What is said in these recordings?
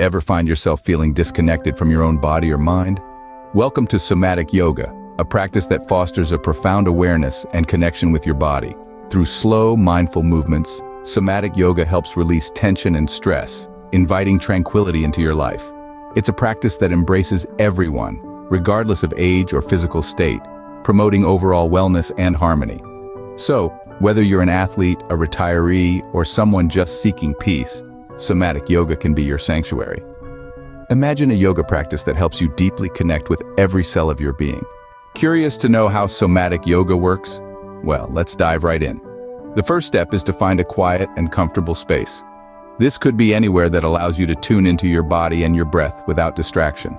Ever find yourself feeling disconnected from your own body or mind? Welcome to Somatic Yoga, a practice that fosters a profound awareness and connection with your body. Through slow, mindful movements, Somatic Yoga helps release tension and stress, inviting tranquility into your life. It's a practice that embraces everyone, regardless of age or physical state, promoting overall wellness and harmony. So, whether you're an athlete, a retiree, or someone just seeking peace, Somatic Yoga can be your sanctuary. Imagine a yoga practice that helps you deeply connect with every cell of your being. Curious to know how Somatic Yoga works? Well, let's dive right in. The first step is to find a quiet and comfortable space. This could be anywhere that allows you to tune into your body and your breath without distraction.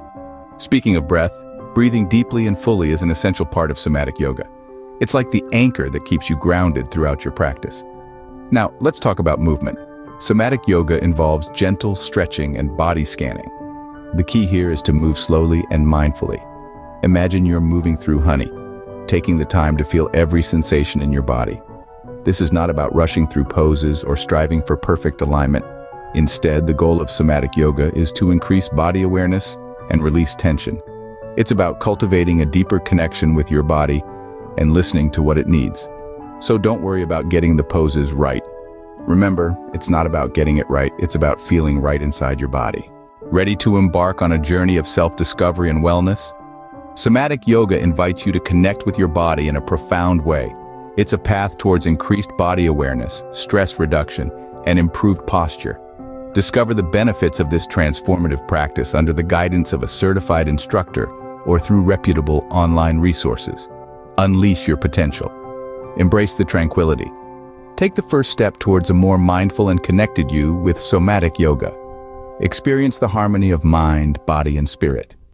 Speaking of breath, breathing deeply and fully is an essential part of Somatic Yoga. It's like the anchor that keeps you grounded throughout your practice. Now, let's talk about movement. Somatic Yoga involves gentle stretching and body scanning. The key here is to move slowly and mindfully. Imagine you're moving through honey, taking the time to feel every sensation in your body. This is not about rushing through poses or striving for perfect alignment. Instead, the goal of Somatic Yoga is to increase body awareness and release tension. It's about cultivating a deeper connection with your body and listening to what it needs. So don't worry about getting the poses right. Remember, it's not about getting it right, it's about feeling right inside your body. Ready to embark on a journey of self-discovery and wellness? Somatic Yoga invites you to connect with your body in a profound way. It's a path towards increased body awareness, stress reduction, and improved posture. Discover the benefits of this transformative practice under the guidance of a certified instructor or through reputable online resources. Unleash your potential. Embrace the tranquility. Take the first step towards a more mindful and connected you with Somatic Yoga. Experience the harmony of mind, body, and spirit.